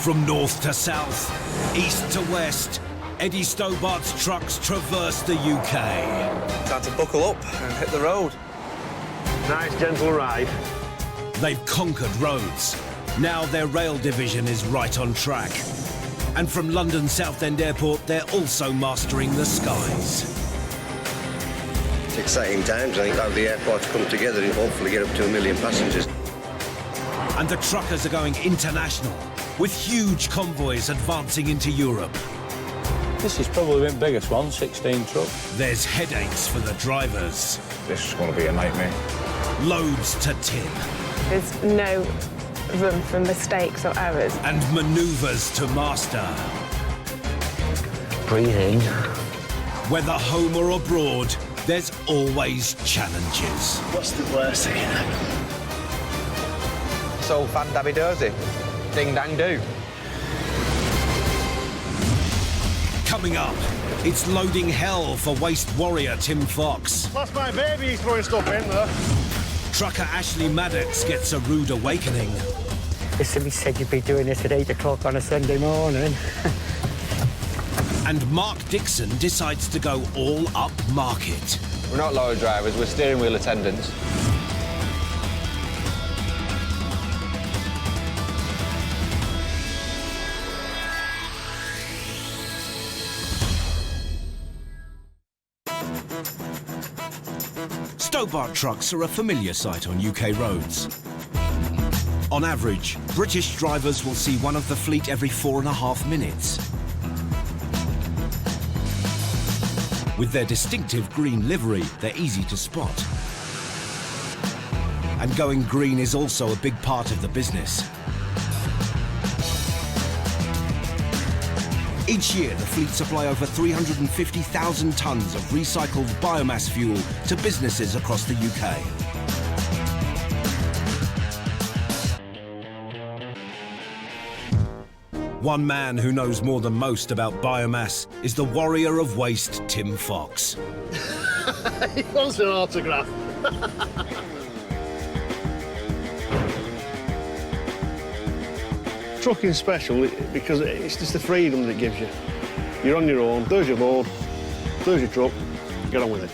From north to south, east to west, Eddie Stobart's trucks traverse the UK. Time to buckle up and hit the road. Nice, gentle ride. They've conquered roads. Now their rail division is right on track. And from London Southend Airport, they're also mastering the skies. It's exciting times. I think how the airports come together and hopefully get up to 1 million passengers. And the truckers are going international, with huge convoys advancing into Europe. This has probably been the biggest one, 16 trucks. There's headaches for the drivers. This is going to be a nightmare. Loads to tin. There's no room for mistakes or errors. And manoeuvres to master. Breathe in. Whether home or abroad, there's always challenges. What's the worst that can happen? So fan-dabby-dozy. Ding-dang-do. Coming up, it's loading hell for waste warrior Tim Fox. That's my baby, he's throwing stuff in there. Trucker Ashley Maddocks gets a rude awakening. Somebody said you'd be doing this at 8 o'clock on a Sunday morning. And Mark Dixon decides to go all up market. We're not lorry drivers, we're steering wheel attendants. Stobart trucks are a familiar sight on UK roads. On average, British drivers will see one of the fleet every 4.5 minutes. With their distinctive green livery, they're easy to spot. And going green is also a big part of the business. Each year, the fleet supply over 350,000 tonnes of recycled biomass fuel to businesses across the UK. One man who knows more than most about biomass is the warrior of waste, Tim Fox. He wants an autograph. Trucking special because it's just the freedom that it gives you. You're on your own, there's your load, there's your truck, get on with it.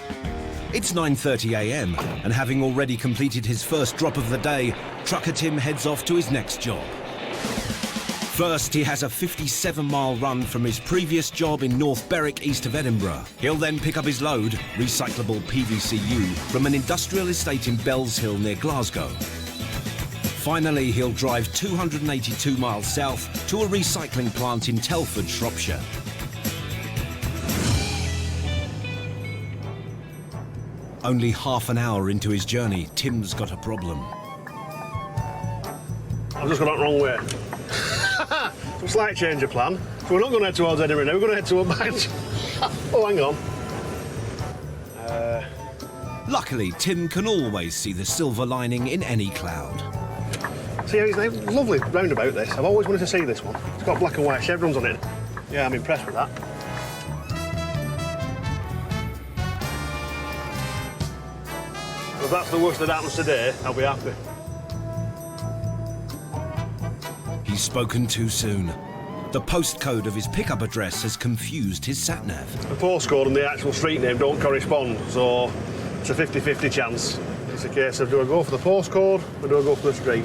It's 9:30 a.m. and having already completed his first drop of the day, trucker Tim heads off to his next job. First, he has a 57-mile run from his previous job in North Berwick, east of Edinburgh. He'll then pick up his load, recyclable PVCU, from an industrial estate in Bellshill near Glasgow. Finally, he'll drive 282 miles south to a recycling plant in Telford, Shropshire. Only half an hour into his journey, Tim's got a problem. I've just gone out the wrong way. Some slight change of plan. So we're not going to head towards Edinburgh now, we're going to head towards Badge. Oh, hang on. Luckily, Tim can always see the silver lining in any cloud. See, it's a lovely roundabout, this. I've always wanted to see this one. It's got black and white chevrons on it. Yeah, I'm impressed with that. If that's the worst that happens today, I'll be happy. He's spoken too soon. The postcode of his pickup address has confused his sat-nav. The postcode and the actual street name don't correspond, so it's a 50-50 chance. It's a case of do I go for the postcode or do I go for the street?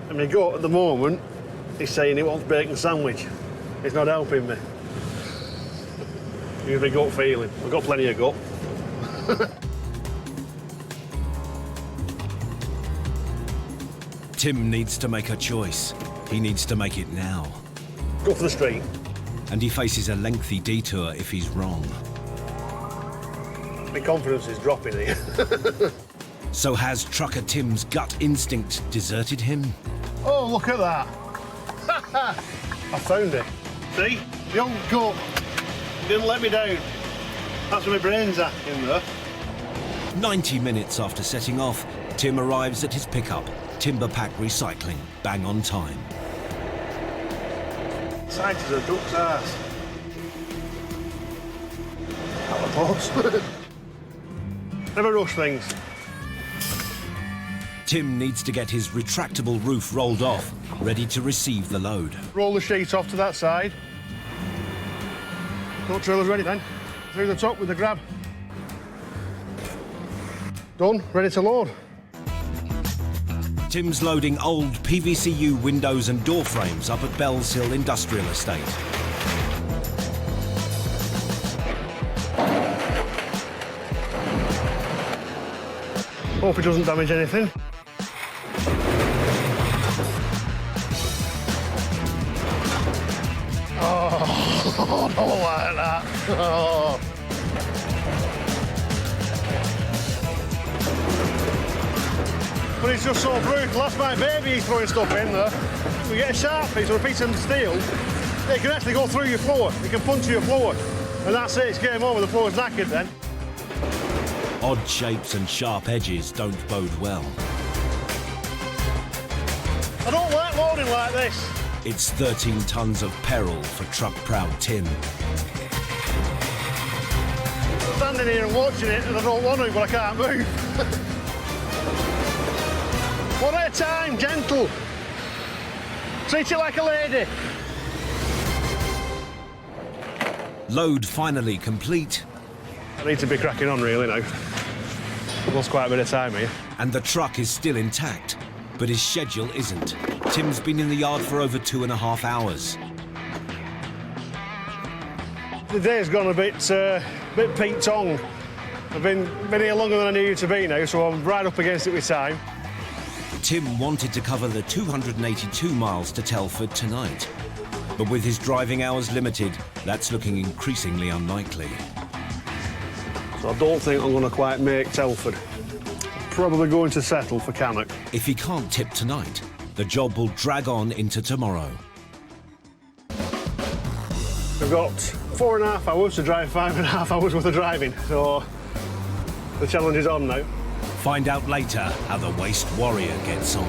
And my gut at the moment is saying he wants bacon sandwich. It's not helping me. Use my gut feeling. I've got plenty of gut. Tim needs to make a choice. He needs to make it now. Go for the street. And he faces a lengthy detour if he's wrong. My confidence is dropping here. So has trucker Tim's gut instinct deserted him? Oh, look at that. I found it. See? The old gut didn't let me down. That's where my brain's at in there. 90 minutes after setting off, Tim arrives at his pickup, Timber Pack Recycling, bang on time. Sight is a duck's arse. Out of post. Never rush things. Tim needs to get his retractable roof rolled off, ready to receive the load. Roll the sheet off to that side. Tote trailer's ready then. Through the top with the grab. Done, ready to load. Tim's loading old PVCU windows and door frames up at Bells Hill Industrial Estate. Hope it doesn't damage anything. Oh, not like that. Oh. But it's just so brutal. That's my baby he's throwing stuff in there. We get a sharp piece or a piece of steel, it can actually go through your floor. It can puncture your floor. And that's it, it's game over. The floor's knackered then. Odd shapes and sharp edges don't bode well. I don't like loading like this. It's 13 tons of peril for truck-proud Tim. I'm standing here and watching it and I don't want to, but I can't move. One at a time, gentle. Treat it like a lady. Load finally complete. I need to be cracking on really now. I've lost quite a bit of time here. And the truck is still intact, but his schedule isn't. Tim's been in the yard for over 2.5 hours. The day's gone a bit Pete Tong. I've been here longer than I needed to be now, so I'm right up against it with time. Tim wanted to cover the 282 miles to Telford tonight. But with his driving hours limited, that's looking increasingly unlikely. So I don't think I'm going to quite make Telford. Probably going to settle for Cannock. If he can't tip tonight, the job will drag on into tomorrow. We've got 4.5 hours to drive 5.5 hours worth of driving, so the challenge is on now. Find out later how the waste warrior gets on.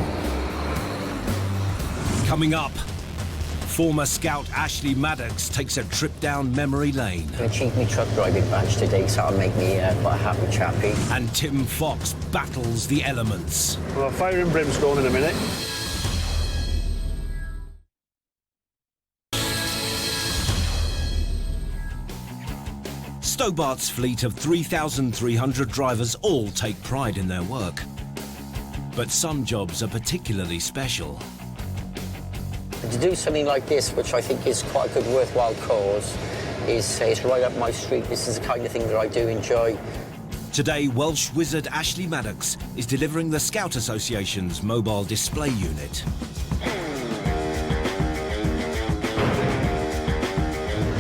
Coming up, former scout Ashley Maddocks takes a trip down memory lane. I'm going to achieve my truck driving badge today, so that'll make me quite a happy chappy. And Tim Fox battles the elements. We'll have fire and brimstone in a minute. Stobart's fleet of 3,300 drivers all take pride in their work. But some jobs are particularly special. To do something like this, which I think is quite a good worthwhile cause, is right up my street. This is the kind of thing that I do enjoy. Today, Welsh Wizard Ashley Maddocks is delivering the Scout Association's mobile display unit.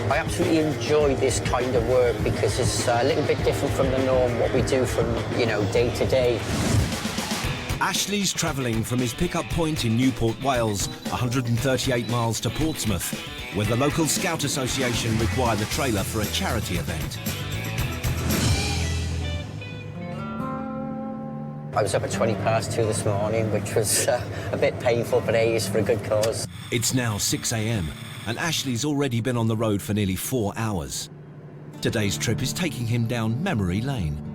I absolutely enjoy this kind of work because it's a little bit different from the norm, what we do from, day to day. Ashley's travelling from his pickup point in Newport, Wales, 138 miles to Portsmouth, where the local Scout Association require the trailer for a charity event. I was up at 2 this morning, which was a bit painful, but hey, it's for a good cause. It's now 6 a.m. and Ashley's already been on the road for nearly 4 hours. Today's trip is taking him down memory lane.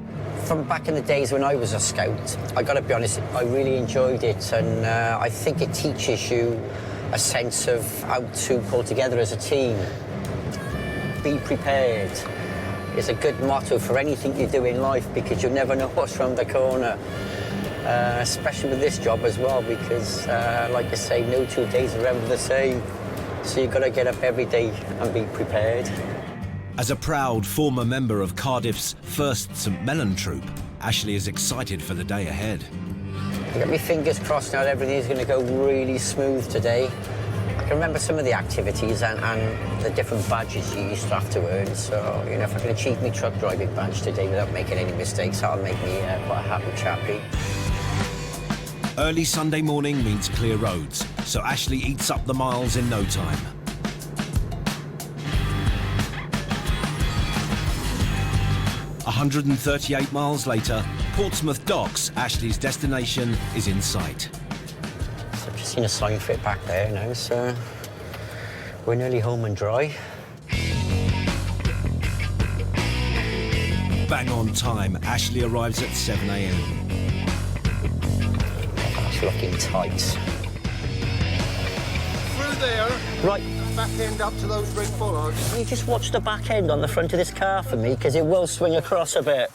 From back in the days when I was a scout, I got to be honest, I really enjoyed it, and I think it teaches you a sense of how to pull together as a team. Be prepared is a good motto for anything you do in life, because you never know what's around the corner, especially with this job as well, because, like I say, no 2 days are ever the same. So you've got to get up every day and be prepared. As a proud former member of Cardiff's 1st St Mellon Troop, Ashley is excited for the day ahead. I've got my fingers crossed now that everything's going to go really smooth today. I can remember some of the activities and the different badges you used to have to earn, so, if I can achieve my truck driving badge today without making any mistakes, that'll make me quite a happy chappy. Early Sunday morning means clear roads, so Ashley eats up the miles in no time. "138 miles later, Portsmouth Docks, Ashley's destination, is in sight. So I've just seen a sign for it back there now, so we're nearly home and dry. Bang on time, Ashley arrives at 7 a.m. it's looking tight. Through there, Right, back end up to those big bollards. can you just watch the back end on the front of this car for me, because it will swing across a bit,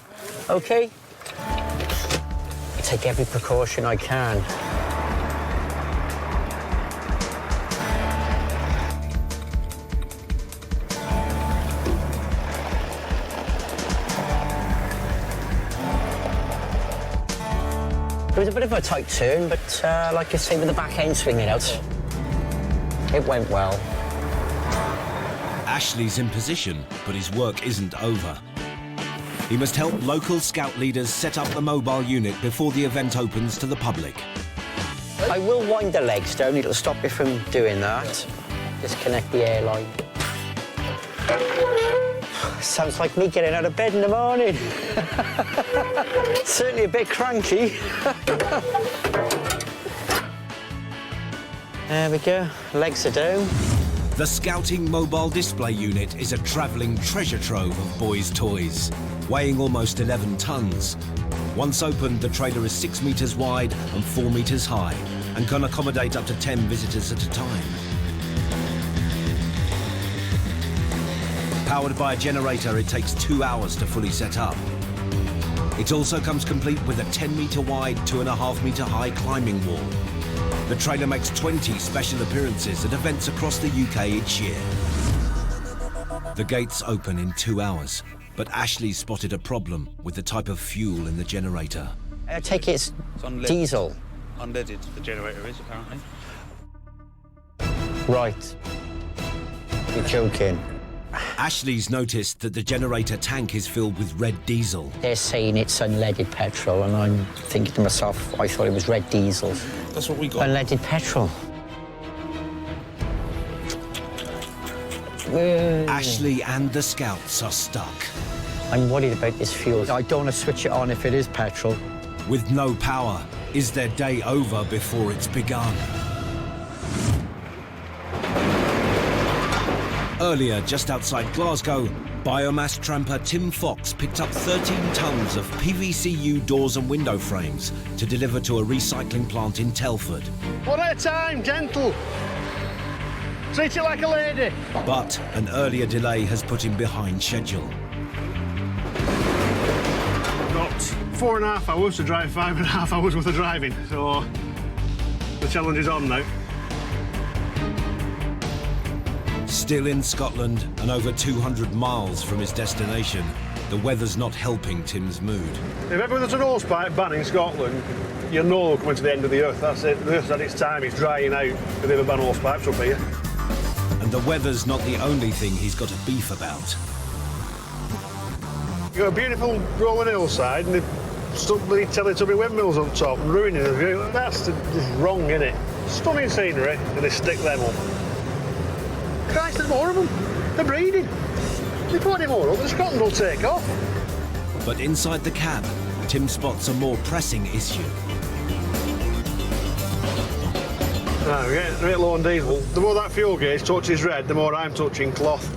OK? I take every precaution I can. It was a bit of a tight turn, but like I say, with the back end swinging out, it went well. Ashley's in position, but his work isn't over. He must help local scout leaders set up the mobile unit before the event opens to the public. I will wind the legs down, it'll stop you from doing that. Disconnect the airline. Sounds like me getting out of bed in the morning. Certainly a bit cranky. There we go, legs are down. The Scouting Mobile Display Unit is a travelling treasure trove of boys' toys, weighing almost 11 tonnes. Once opened, the trailer is 6 metres wide and 4 metres high and can accommodate up to 10 visitors at a time. Powered by a generator, it takes 2 hours to fully set up. It also comes complete with a 10-metre wide, 2.5-metre high climbing wall. The trailer makes 20 special appearances at events across the UK each year. The gates open in 2 hours, but Ashley spotted a problem with the type of fuel in the generator. I take it's diesel. Unleaded, the generator is, apparently. Right. You're joking. Ashley's noticed that the generator tank is filled with red diesel. They're saying it's unleaded petrol, and I'm thinking to myself, I thought it was red diesel. That's what we got. Unleaded petrol. Ashley and the scouts are stuck. I'm worried about this fuel. I don't want to switch it on if it is petrol. With no power, is their day over before it's begun? Earlier, just outside Glasgow, biomass tramper Tim Fox picked up 13 tonnes of PVCU doors and window frames to deliver to a recycling plant in Telford. One at a time, gentle. Treat it like a lady. But an earlier delay has put him behind schedule. Got 4.5 hours to drive 5.5 hours worth of driving, so the challenge is on now. Still in Scotland and over 200 miles from his destination, the weather's not helping Tim's mood. If ever there's an hosepipe ban in Scotland, you know we're coming to the end of the earth. That's it. The earth's at its time. It's drying out. If they ever ban hosepipes up here. And the weather's not the only thing he's got a beef about. You've got a beautiful rolling hillside and they've stuck bloody Teletubby windmills on top and ruining the view. That's just wrong, innit? Stunning scenery, and they stick them up. Christ, there's more of them. They're breeding. They put any more up, the Scotland will take off. But inside the cab, Tim spots a more pressing issue. Right, we're getting a bit low on diesel. The more that fuel gauge touches red, the more I'm touching cloth.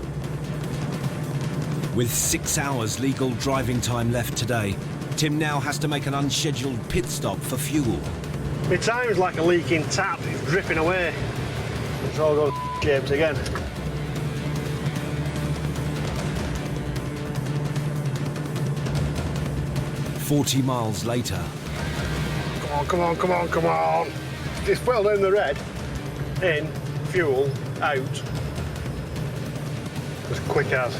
With 6 hours legal driving time left today, Tim now has to make an unscheduled pit stop for fuel. My time's like a leaking tap. It's dripping away. It's all goes shaped again. "40 miles later, Come on, come on, come on, come on. It's well down the red. In, fuel, out. As quick as.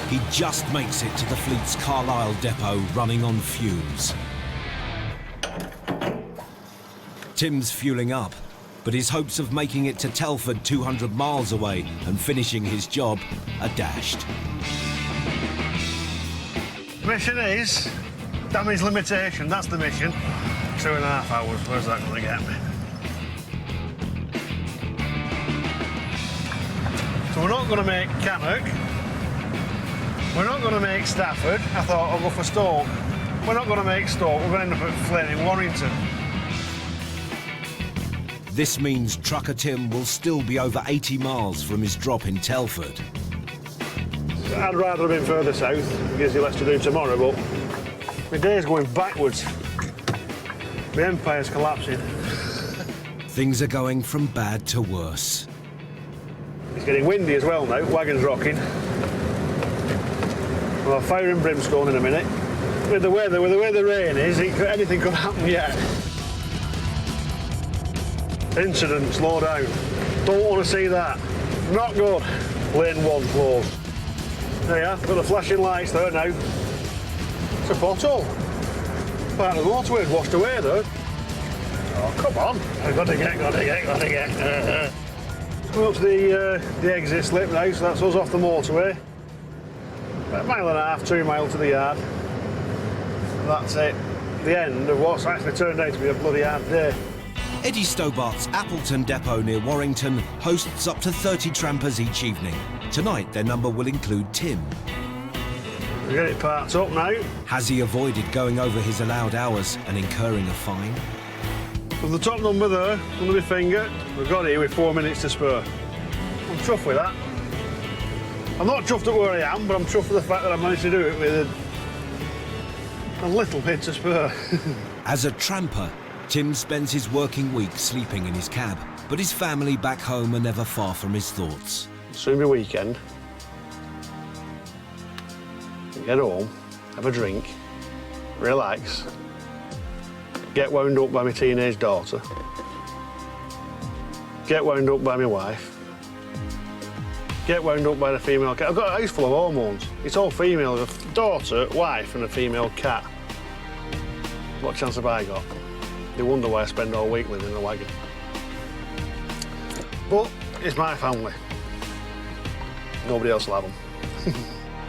he just makes it to the fleet's Carlisle depot running on fumes. Tim's fueling up, but his hopes of making it to Telford 200 miles away and finishing his job are dashed. Mission is damage limitation. That's the mission. 2.5 hours. Where's that going to get me? So we're not going to make Cannock. We're not going to make Stafford. I thought I'll go for Stoke. We're not going to make Stoke. We're going to end up at Flaming Warrington. This means trucker Tim will still be over 80 miles from his drop in Telford. I'd rather have been further south. Gives you less to do tomorrow, but my day's going backwards. The empire's collapsing. Things are going from bad to worse. It's getting windy as well now, wagon's rocking. We'll have fire and brimstone in a minute. With the way the rain is, anything could happen yet. Incident, slow down. Don't want to see that. Not good. Lane 1 closed. There you are, got the flashing lights there now. It's a pothole. Part of the motorway's washed away though. Oh, come on. I've got to get. Coming up to the exit slip now, so that's us off the motorway. About a mile and a half, 2 miles to the yard. And that's it. The end of what's actually turned out to be a bloody hard day. Eddie Stobart's Appleton depot near Warrington hosts up to 30 trampers each evening. Tonight, their number will include Tim. We get it parked up now. Has he avoided going over his allowed hours and incurring a fine? With the top number there, under my finger, we've got here with 4 minutes to spare. I'm chuffed with that. I'm not chuffed at where I am, but I'm chuffed with the fact that I managed to do it with a little bit to spare. As a tramper, Tim spends his working week sleeping in his cab, but his family back home are never far from his thoughts. Soon be weekend. Get home, have a drink, relax, get wound up by my teenage daughter, get wound up by my wife, get wound up by the female cat. I've got a house full of hormones. It's all female. There's a daughter, wife and a female cat. What chance have I got? They wonder why I spend all week living in a wagon. But it's my family. Nobody else will have them.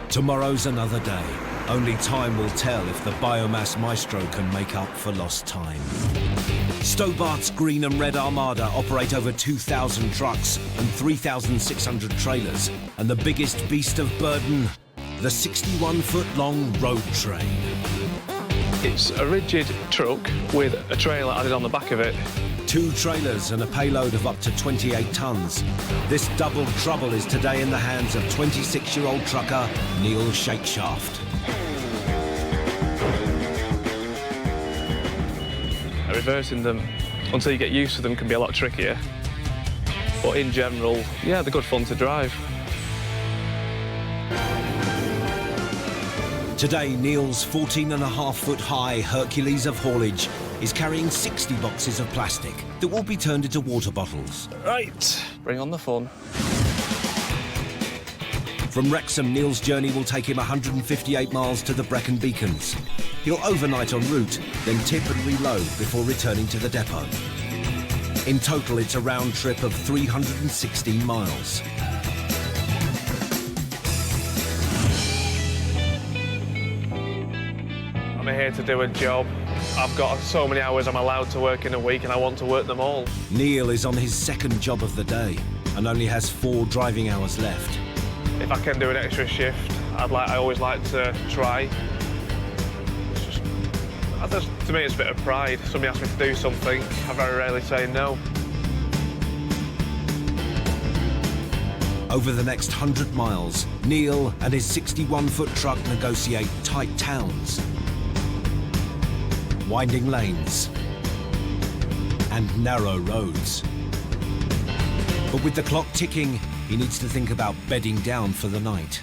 Tomorrow's another day. Only time will tell if the biomass maestro can make up for lost time. Stobart's green and red armada operate over 2,000 trucks and 3,600 trailers. And the biggest beast of burden, the 61-foot-long road train. It's a rigid truck with a trailer added on the back of it. 2 trailers and a payload of up to 28 tonnes. This double trouble is today in the hands of 26-year-old trucker Neil Shakeshaft. Reversing them until you get used to them can be a lot trickier. But in general, yeah, they're good fun to drive. Today, Neil's 14.5-foot-high Hercules of Haulage is carrying 60 boxes of plastic that will be turned into water bottles. Right, bring on the fun. From Wrexham, Neil's journey will take him 158 miles to the Brecon Beacons. He'll overnight en route, then tip and reload before returning to the depot. In total, it's a round trip of 316 miles. I'm here to do a job. I've got so many hours I'm allowed to work in a week and I want to work them all. Neil is on his second job of the day and only has 4 driving hours left. If I can do an extra shift, I always like to try. To me, it's a bit of pride. Somebody asks me to do something, I very rarely say no. Over the next 100 miles, Neil and his 61-foot truck negotiate tight towns, winding lanes, and narrow roads. But with the clock ticking, he needs to think about bedding down for the night.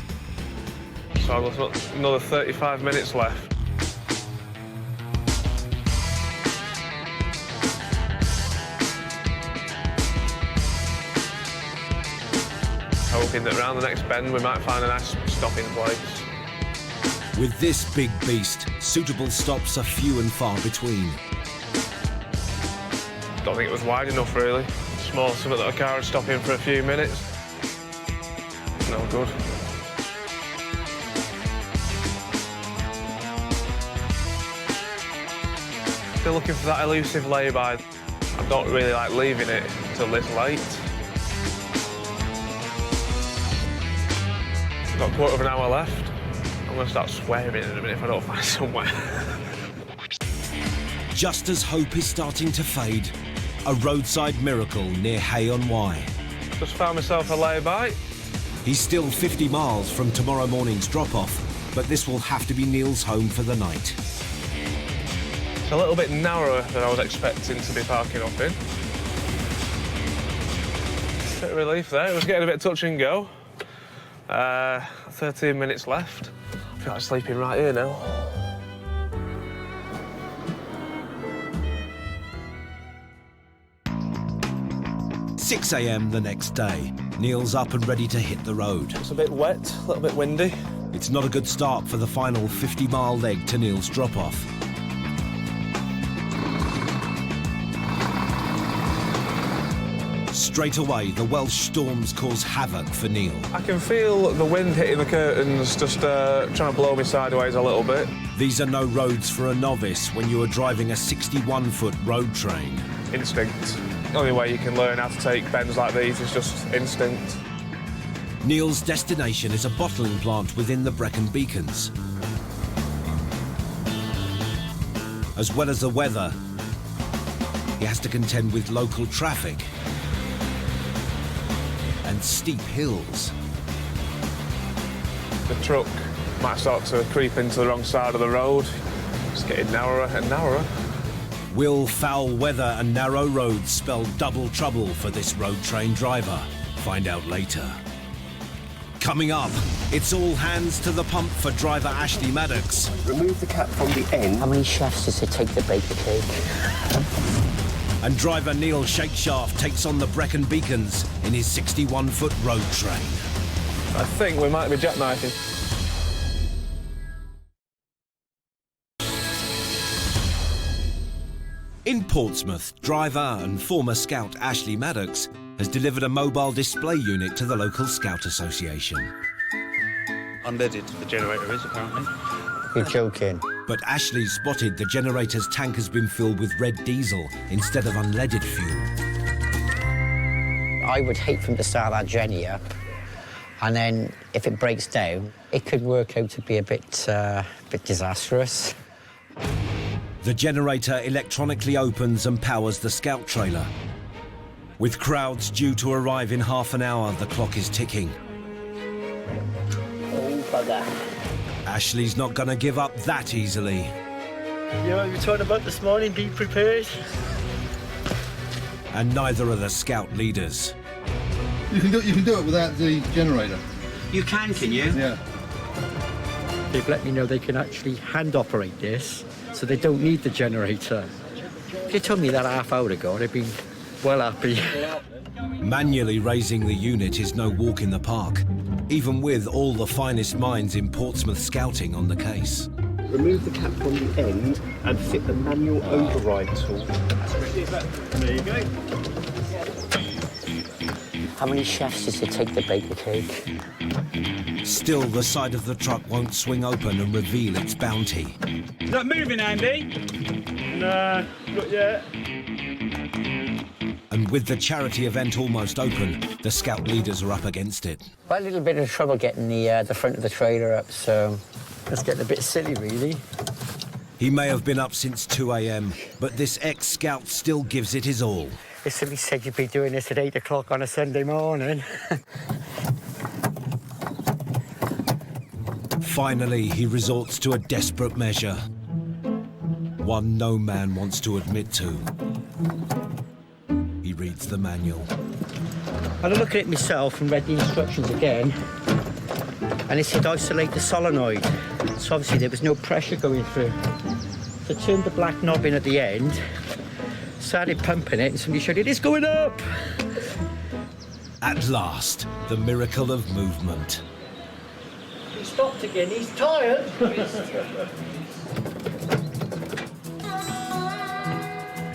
So I've got another 35 minutes left. Hoping that around the next bend we might find a nice stopping place. With this big beast, suitable stops are few and far between. Don't think it was wide enough, really. Small, something that a car would stop in for a few minutes. No good. Still looking for that elusive lay-by. I don't really like leaving it till this late. I've got a quarter of an hour left. I'm going to start swearing in a minute if I don't find somewhere. Just as hope is starting to fade, a roadside miracle near Hay-on-Wye. Just found myself a lay-by. He's still 50 miles from tomorrow morning's drop-off, but this will have to be Neil's home for the night. It's a little bit narrower than I was expecting to be parking up in. Bit of relief there. It was getting a bit touch and go. 13 minutes left. I feel like sleeping right here now. "6 a.m. the next day. Neil's up and ready to hit the road. It's a bit wet, a little bit windy. It's not a good start for the final 50-mile leg to Neil's drop-off. Straight away, the Welsh storms cause havoc for Neil. I can feel the wind hitting the curtains, just trying to blow me sideways a little bit. These are no roads for a novice when you are driving a 61-foot road train. Instinct. The only way you can learn how to take bends like these is just instinct. Neil's destination is a bottling plant within the Brecon Beacons. As well as the weather, he has to contend with local traffic and steep hills. The truck might start to creep into the wrong side of the road. It's getting narrower and narrower. Will foul weather and narrow roads spell double trouble for this road train driver? Find out later. Coming up, it's all hands to the pump for driver Ashley Maddocks. Remove the cap from the end. How many chefs does it take to bake a cake? And driver Neil Shakeshaft takes on the Brecon Beacons in his 61-foot road train. I think we might be jackknifing. In Portsmouth, driver and former scout Ashley Maddocks has delivered a mobile display unit to the local Scout Association. Unleaded, the generator is, apparently. You're joking. But Ashley spotted the generator's tank has been filled with red diesel instead of unleaded fuel. I would hate for him to start that Jenny up, and then if it breaks down, it could work out to be a bit disastrous. The generator electronically opens and powers the Scout trailer. With crowds due to arrive in half an hour, the clock is ticking. Oh, bugger. Ashley's not going to give up that easily. You know what we were talking about this morning, be prepared. And neither are the Scout leaders. You can do it without the generator. You can you? Yeah. They've let me know they can actually hand operate this, so they don't need the generator. If you told me that half hour ago, I'd been well happy. Manually raising the unit is no walk in the park, even with all the finest minds in Portsmouth scouting on the case. Remove the cap from the end and fit the manual override tool. There you go. How many chefs does it take to bake a cake? Still, the side of the truck won't swing open and reveal its bounty. Is that moving, Andy? Nah, not yet. And with the charity event almost open, the Scout leaders are up against it. Well, a little bit of trouble getting the front of the trailer up, so That's getting a bit silly, really. He may have been up since 2 a.m, but this ex-Scout still gives it his all. If somebody said you'd be doing this at 8 o'clock on a Sunday morning. Finally, he resorts to a desperate measure. One no man wants to admit to. He reads the manual. I had a look at it myself and read the instructions again. And it said isolate the solenoid. So obviously there was no pressure going through. So I turned the black knob in at the end, started pumping it, and somebody showed it is going up. At last, the miracle of movement. He stopped again, he's tired.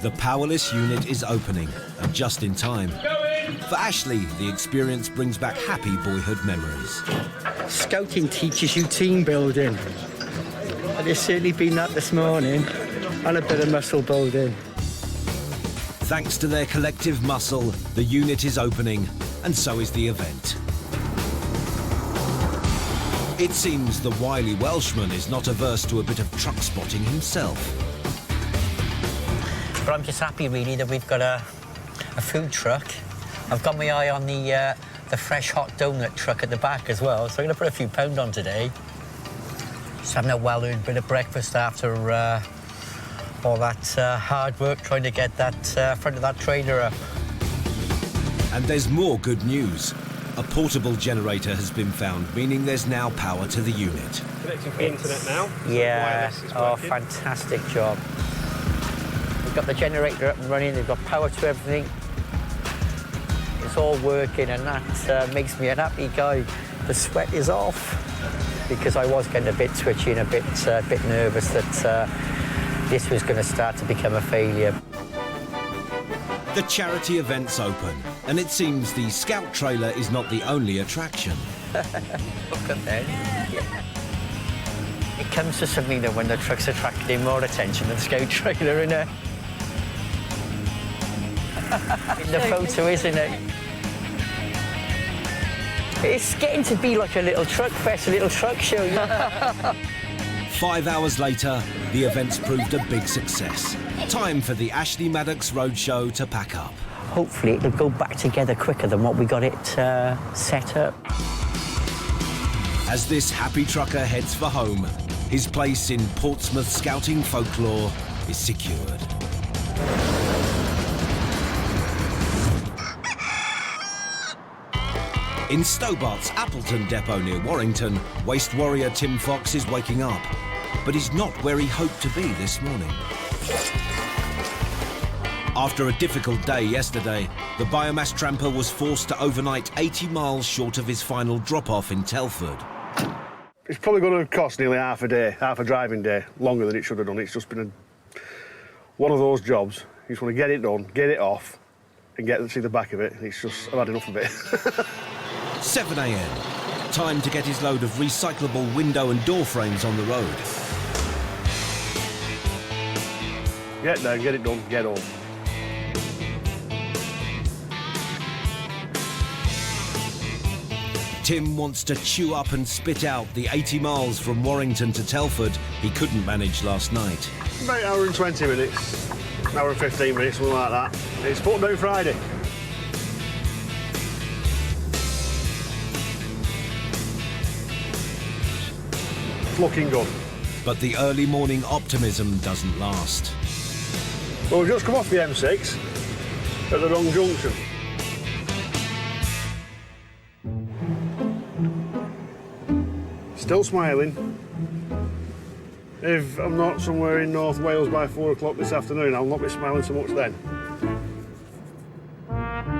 The powerless unit is opening, and just in time. For Ashley, the experience brings back happy boyhood memories. Scouting teaches you team building. And there's certainly been that this morning, and a bit of muscle building. Thanks to their collective muscle, the unit is opening, and so is the event. It seems the wily Welshman is not averse to a bit of truck spotting himself. But I'm just happy, really, that we've got a food truck. I've got my eye on the fresh hot donut truck at the back as well, so I'm going to put a few pound on today. Just having a well-earned bit of breakfast after all that hard work trying to get that front of that trailer up. And there's more good news. A portable generator has been found, meaning there's now power to the unit. Connecting to the internet now. Yeah, oh, fantastic job. We've got the generator up and running, they've got power to everything. It's all working, and that makes me an happy guy. The sweat is off, because I was getting a bit twitchy and a bit nervous that this was going to start to become a failure. The charity event's open, and it seems the Scout trailer is not the only attraction. Look at that. Yeah. It comes to something that when the truck's attracting more attention than the Scout trailer, isn't it? In the photo, isn't it? It's getting to be like a little truck fest, a little truck show. Yeah. 5 hours later, the event's proved a big success. Time for the Ashley Maddocks Roadshow to pack up. Hopefully it'll go back together quicker than what we got it set up. As this happy trucker heads for home, his place in Portsmouth scouting folklore is secured. In Stobart's Appleton depot near Warrington, waste warrior Tim Fox is waking up, but he's not where he hoped to be this morning. After a difficult day yesterday, the biomass tramper was forced to overnight 80 miles short of his final drop-off in Telford. It's probably going to cost nearly half a day, half a driving day, longer than it should have done. It's just been one of those jobs. You just want to get it done, get it off, and get to see the back of it. It's just, I've had enough of it. 7 a.m. Time to get his load of recyclable window and door frames on the road. Get there, get it done, get home. Tim wants to chew up and spit out the 80 miles from Warrington to Telford he couldn't manage last night. About an hour and 20 minutes, an hour and 15 minutes, something like that. It's put down Friday. It's looking good. But the early morning optimism doesn't last. Well, we've just come off the M6 at the wrong junction. Still smiling. If I'm not somewhere in North Wales by 4 o'clock this afternoon, I'll not be smiling so much then.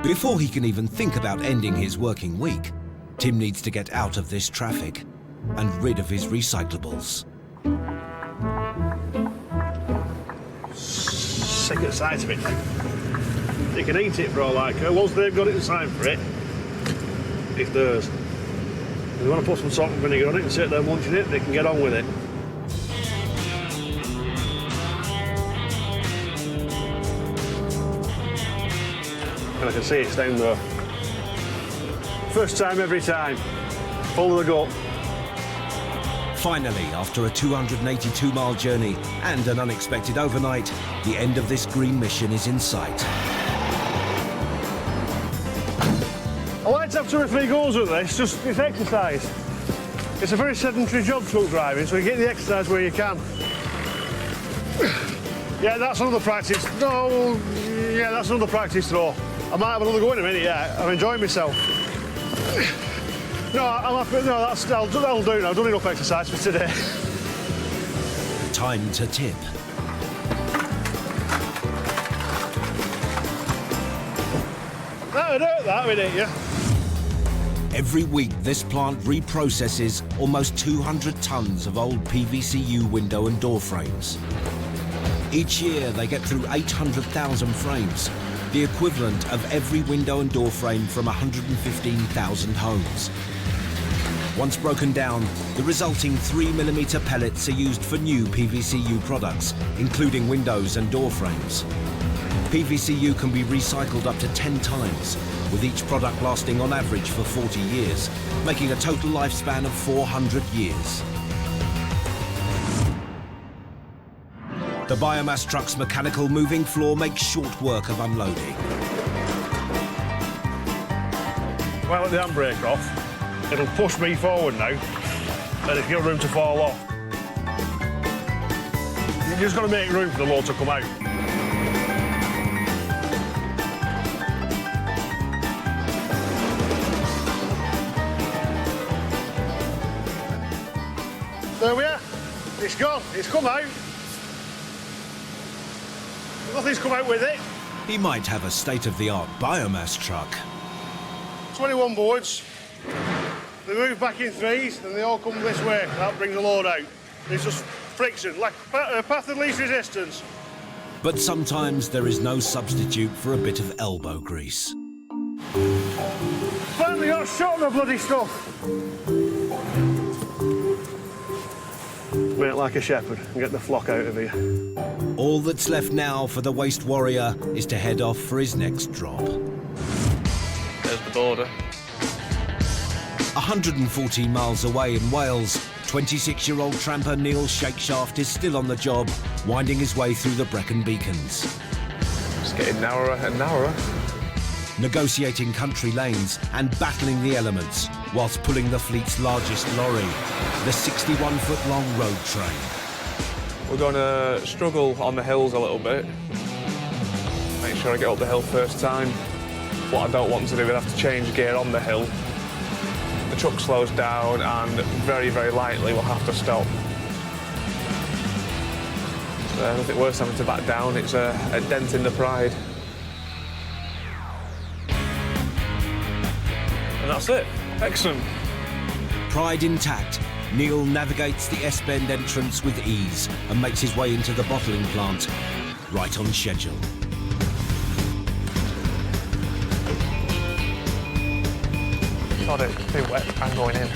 Before he can even think about ending his working week, Tim needs to get out of this traffic and rid of his recyclables. Sick at the sight of it now. You can eat it for all I care. Once they've got it in time for it, it's theirs. If they want to put some salt and vinegar on it and sit there munching it, they can get on with it. And I can see it's down there. First time every time. Full of the gut. Finally, after a 282-mile journey and an unexpected overnight, the end of this green mission is in sight. I like to have 2 or 3 goals at this, just it's exercise. It's a very sedentary job, truck driving, so you get the exercise where you can. Yeah, that's another practice. No, yeah, that's another practice throw. I might have another go in a minute, yeah. I'm enjoying myself. No, I'm happy. No, that'll do now. I've done enough exercise for today. Time to tip. That'll do that, didn't you? Every week, this plant reprocesses almost 200 tons of old PVCU window and door frames. Each year, they get through 800,000 frames, the equivalent of every window and door frame from 115,000 homes. Once broken down, the resulting 3mm pellets are used for new PVCU products, including windows and door frames. PVCU can be recycled up to 10 times, with each product lasting on average for 40 years, making a total lifespan of 400 years. The biomass truck's mechanical moving floor makes short work of unloading. Well, let the handbrake off. It'll push me forward now, and it's got room to fall off. just got to make room for the load to come out. There we are. It's gone. It's come out. Nothing's come out with it. He might have a state-of-the-art biomass truck. 21 boards. They move back in threes, and they all come this way. That brings the load out. It's just friction, like a path of least resistance. But sometimes there is no substitute for a bit of elbow grease. Finally got shot on the bloody stuff. Make it like a shepherd and get the flock out of here. All that's left now for the waste warrior is to head off for his next drop. There's the border. 114 miles away in Wales, 26-year-old tramper Neil Shakeshaft is still on the job, winding his way through the Brecon beacons. It's getting narrower and narrower. Negotiating country lanes and battling the elements whilst pulling the fleet's largest lorry, the 61-foot-long road train. We're going to struggle on the hills a little bit. Make sure I get up the hill first time. What I don't want to do is have to change gear on the hill. The truck slows down and very, very lightly we'll have to stop. So nothing worse than having to back down. It's a dent in the pride. And that's it. Excellent. Pride intact, Neil navigates the S-bend entrance with ease and makes his way into the bottling plant, right on schedule. God, it's too wet. I'm going in.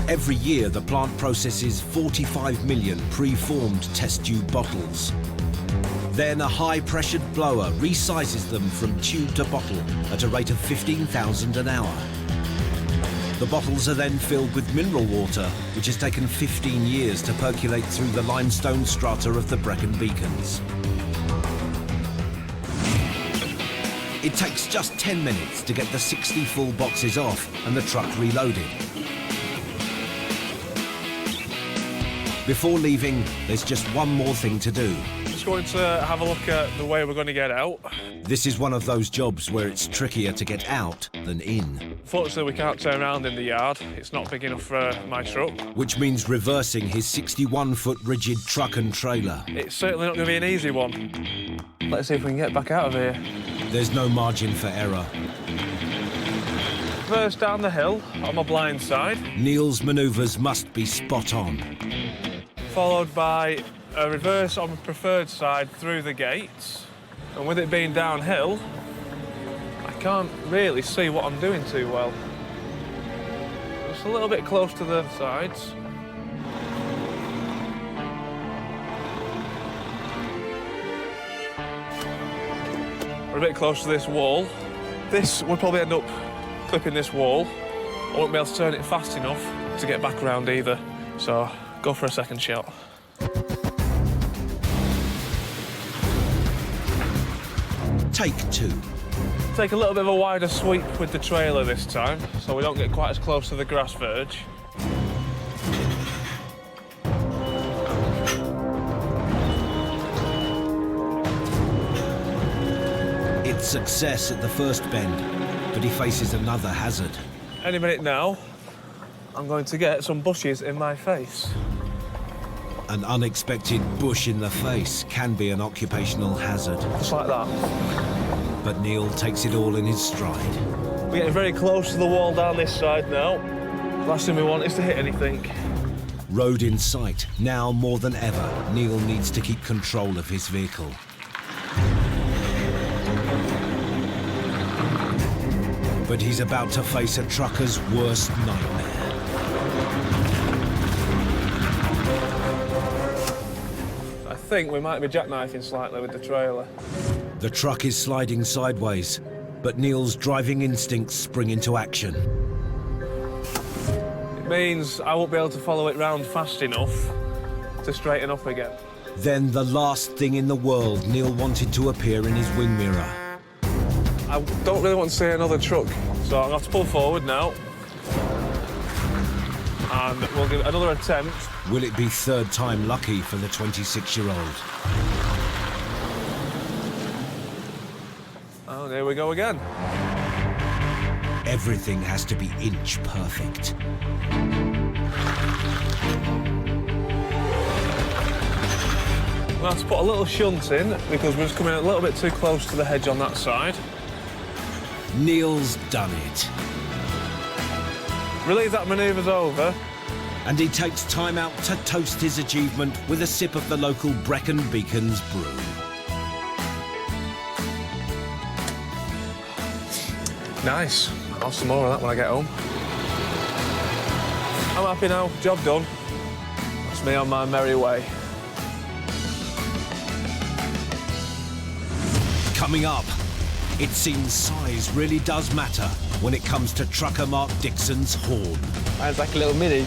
Every year, the plant processes 45 million pre-formed test tube bottles. Then a high-pressured blower resizes them from tube to bottle at a rate of 15,000 an hour. The bottles are then filled with mineral water, which has taken 15 years to percolate through the limestone strata of the Brecon beacons. It takes just 10 minutes to get the 60 full boxes off and the truck reloaded. Before leaving, there's just one more thing to do. Just going to have a look at the way we're going to get out. This is one of those jobs where it's trickier to get out than in. Fortunately, we can't turn around in the yard. It's not big enough for my truck. Which means reversing his 61-foot rigid truck and trailer. It's certainly not going to be an easy one. Let's see if we can get back out of here. There's no margin for error. First down the hill, on my blind side. Neil's manoeuvres must be spot on. Followed by a reverse on the preferred side through the gates. And with it being downhill, I can't really see what I'm doing too well. Just a little bit close to the sides. We're a bit close to this wall. This would probably end up clipping this wall. I won't be able to turn it fast enough to get back around either. So, go for a second shot. Take two. Take a little bit of a wider sweep with the trailer this time, so we don't get quite as close to the grass verge. It's success at the first bend, but he faces another hazard. Any minute now, I'm going to get some bushes in my face. An unexpected bush in the face can be an occupational hazard. Just like that. But Neil takes it all in his stride. We're getting very close to the wall down this side now. Last thing we want is to hit anything. Road in sight. Now more than ever, Neil needs to keep control of his vehicle. But he's about to face a trucker's worst nightmare. I think we might be jackknifing slightly with the trailer. The truck is sliding sideways, but Neil's driving instincts spring into action. It means I won't be able to follow it round fast enough to straighten up again. Then the last thing in the world Neil wanted to appear in his wing mirror. I don't really want to see another truck, so I'm going to have to pull forward now. And we'll give it another attempt. Will it be third time lucky for the 26-year-old? Oh, there we go again. Everything has to be inch perfect. We'll have to put a little shunt in because we're just coming a little bit too close to the hedge on that side. Neil's done it. Relieve that manoeuvre's over. And he takes time out to toast his achievement with a sip of the local Brecon Beacons brew. Nice. I'll have some more of that when I get home. I'm happy now. Job done. That's me on my merry way. Coming up, it seems size really does matter when it comes to trucker Mark Dixon's horn. Mine's like a little mini.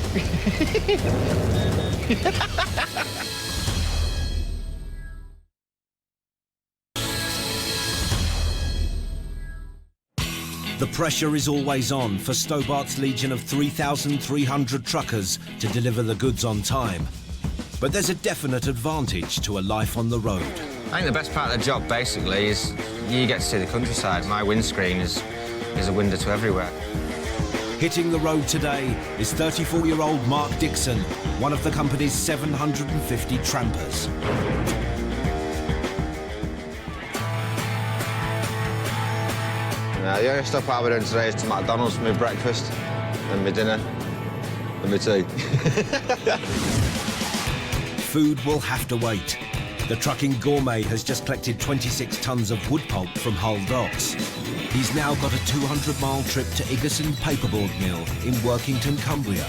The pressure is always on for Stobart's legion of 3,300 truckers to deliver the goods on time. But there's a definite advantage to a life on the road. I think the best part of the job, basically, is you get to see the countryside. My windscreen is a window to everywhere. Hitting the road today is 34-year-old Mark Dixon, one of the company's 750 trampers. The only stuff I'll be doing today is to McDonald's for my breakfast, and my dinner, and my tea. Food will have to wait. The trucking gourmet has just collected 26 tonnes of wood pulp from Hull docks. He's now got a 200-mile trip to Iggison Paperboard Mill in Workington, Cumbria.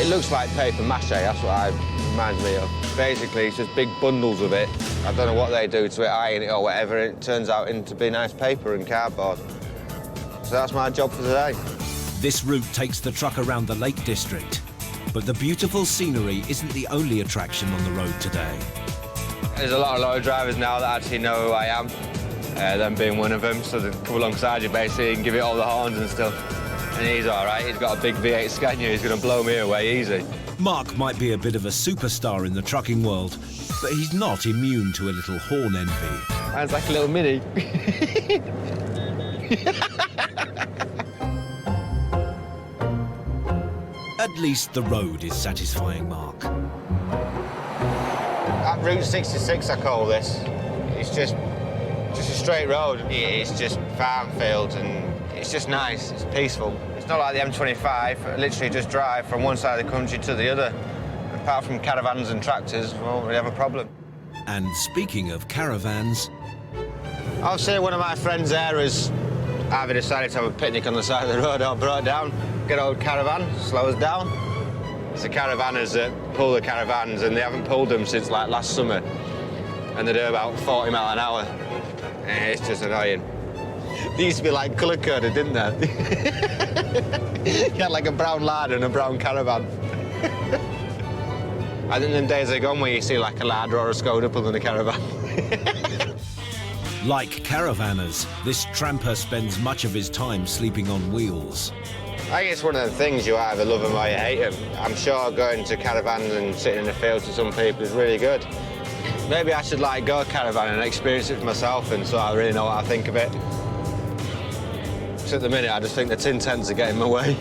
It looks like paper mache, that's what it reminds me of. Basically, it's just big bundles of it. I don't know what they do to it, iron it or whatever, and it turns out into be nice paper and cardboard. So that's my job for today. This route takes the truck around the Lake District. But the beautiful scenery isn't the only attraction on the road today. There's a lot of lorry drivers now that actually know who I am, them being one of them, so they come alongside you basically and give it all the horns and stuff. And he's all right, he's got a big V8 Scania, he's going to blow me away easy. Mark might be a bit of a superstar in the trucking world, but he's not immune to a little horn envy. Mine's like a little mini. At least the road is satisfying Mark. That Route 66, I call this. It's just a straight road. It's just farm fields and it's just nice, it's peaceful. It's not like the M25, I literally just drive from one side of the country to the other. Apart from caravans and tractors, we won't really have a problem. And speaking of caravans... I'll say one of my friends there has either decided to have a picnic on the side of the road or brought down. Get old caravan, slow us down. It's the caravanners that pull the caravans and they haven't pulled them since like last summer. And they do about 40 miles an hour. And it's just annoying. They used to be like colour-coded, didn't they? You had like a brown lad and a brown caravan. I think them days are gone where you see like a lad or a Skoda pulling a caravan. Like caravanners, this tramper spends much of his time sleeping on wheels. I think it's one of the things you either love them or you hate them. I'm sure going to caravans and sitting in the fields to some people is really good. Maybe I should like go caravan and experience it for myself and so I really know what I think of it. So at the minute, I just think the tin tents are getting in my way.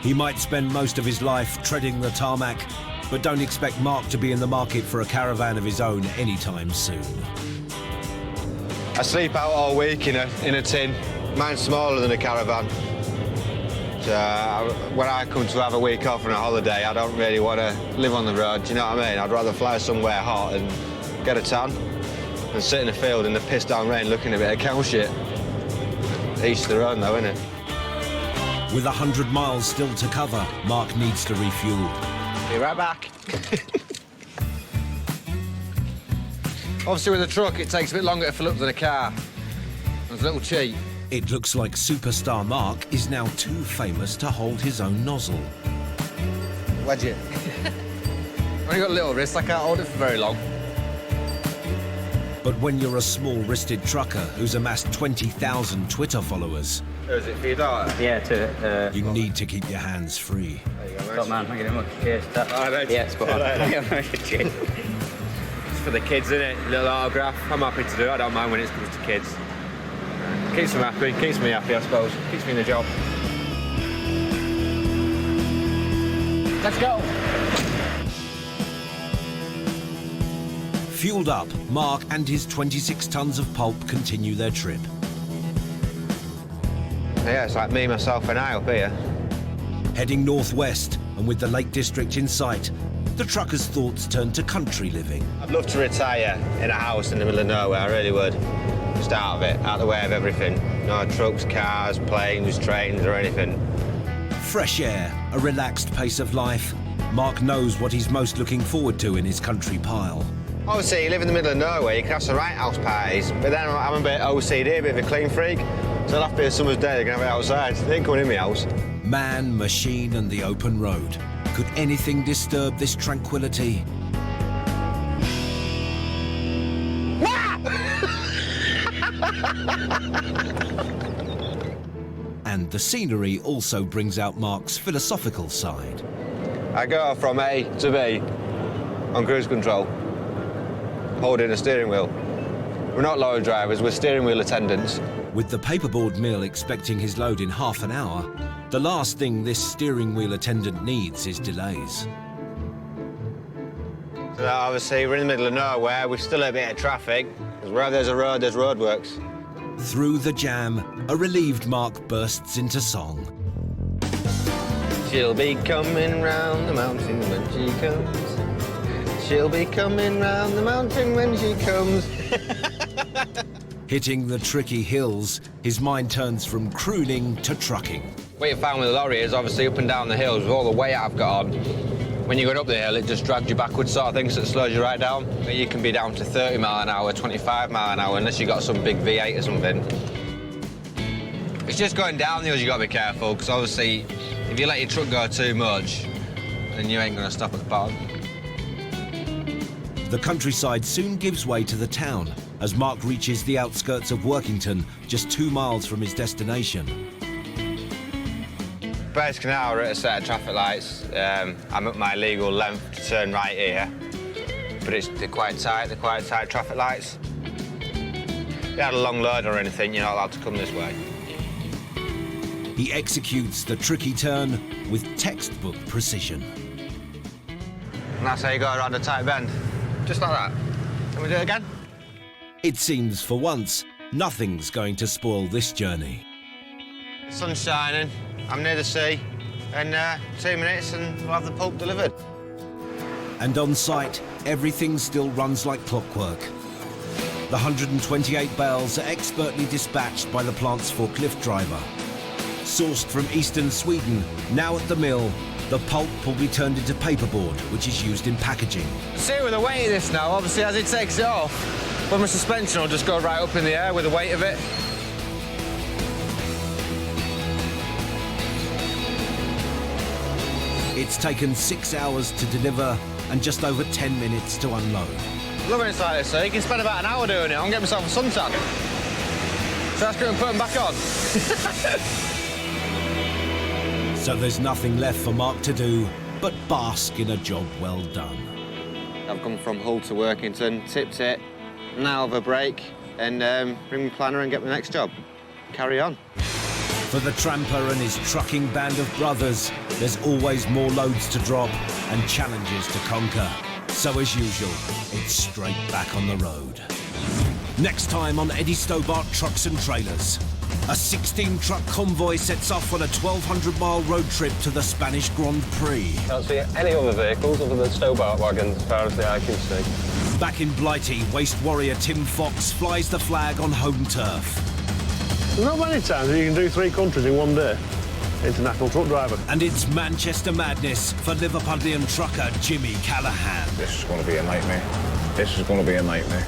He might spend most of his life treading the tarmac, but don't expect Mark to be in the market for a caravan of his own anytime soon. I sleep out all week in a tin. Mine's smaller than a caravan. So when I come to have a week off on a holiday, I don't really want to live on the road, do you know what I mean? I'd rather fly somewhere hot and get a tan than sit in a field in the piss-down rain looking at a bit of cow shit. Each their own, though, innit? With 100 miles still to cover, Mark needs to refuel. Be right back. Obviously, with a truck, it takes a bit longer to fill up than a car. It's a little cheat. It looks like superstar Mark is now too famous to hold his own nozzle. Wedge it. I've only got a little wrist, I can't hold it for very long. But when you're a small-wristed trucker who's amassed 20,000 Twitter followers, Is it for your daughter? Yeah, you need to keep your hands free. There you go, mate. top man, thank you very much. Cheers. Yeah, spot on. Cheers. It's for the kids, isn't it? Little autograph. I'm happy to do it. I don't mind when it comes to kids. Keeps them happy. Keeps me happy, I suppose. Keeps me in the job. Let's go. Fueled up, Mark and his 26 tons of pulp continue their trip. Yeah, it's like me, myself and I up here. Heading northwest, and with the Lake District in sight, the trucker's thoughts turn to country living. I'd love to retire in a house in the middle of nowhere, I really would. Just out of it, out of the way of everything. No trucks, cars, planes, trains or anything. Fresh air, a relaxed pace of life. Mark knows what he's most looking forward to in his country pile. Obviously, you live in the middle of nowhere, you can have some right house parties, but then I'm a bit OCD, a bit of a clean freak, so it'll have to be a summer's day, you can have it outside. They ain't coming in my house. Man, machine and the open road. Could anything disturb this tranquility? And the scenery also brings out Mark's philosophical side. I go from A to B on cruise control, holding a steering wheel. We're not lorry drivers, we're steering wheel attendants. With the paperboard mill expecting his load in half an hour, the last thing this steering wheel attendant needs is delays. So obviously we're in the middle of nowhere, we've still a bit of traffic, because wherever there's a road, there's roadworks. Through the jam, a relieved Mark bursts into song. She'll be coming round the mountain when she comes. She'll be coming round the mountain when she comes. Hitting the tricky hills, his mind turns from crooning to trucking. What you found with the lorry is obviously up and down the hills with all the weight I've got on. When you go up the hill, it just drags you backwards sort of thing, so it slows you right down. You can be down to 30 mile an hour, 25 mile an hour, unless you've got some big V8 or something. It's just going down the hills you got to be careful, because obviously if you let your truck go too much, then you ain't going to stop at the bottom. The countryside soon gives way to the town as Mark reaches the outskirts of Workington, just 2 miles from his destination. Basically now we're at a set of traffic lights. I'm at my legal length to turn right here, but they're quite tight traffic lights. If you had a long load or anything, you're not allowed to come this way. He executes the tricky turn with textbook precision. And that's how you go around a tight bend, just like that. Can we do it again? It seems for once, nothing's going to spoil this journey. The sun's shining, I'm near the sea, and 2 minutes and we'll have the pulp delivered. And on site, everything still runs like clockwork. The 128 bales are expertly dispatched by the plant's forklift driver. Sourced from eastern Sweden, now at the mill, the pulp will be turned into paperboard, which is used in packaging. See, with the weight of this now, obviously as it takes it off, well, my suspension will just go right up in the air with the weight of it. It's taken 6 hours to deliver and just over 10 minutes to unload. Love when it's like this, so you can spend about an hour doing it. I'm getting myself a suntan. So let's go and put them back on. So there's nothing left for Mark to do but bask in a job well done. I've come from Hull to Workington, tipped it, now have a break, and bring my planner and get my next job. Carry on. For the tramper and his trucking band of brothers, there's always more loads to drop and challenges to conquer. So as usual, it's straight back on the road. Next time on Eddie Stobart Trucks and Trailers, a 16-truck convoy sets off on a 1,200-mile road trip to the Spanish Grand Prix. Can't see any other vehicles other than Stobart wagons as far as the eye can see. Back in Blighty, waste warrior Tim Fox flies the flag on home turf. There's not many times that you can do 3 countries in one day. International truck driver. And it's Manchester madness for Liverpudlian trucker Jimmy Callaghan. This is going to be a nightmare. This is going to be a nightmare.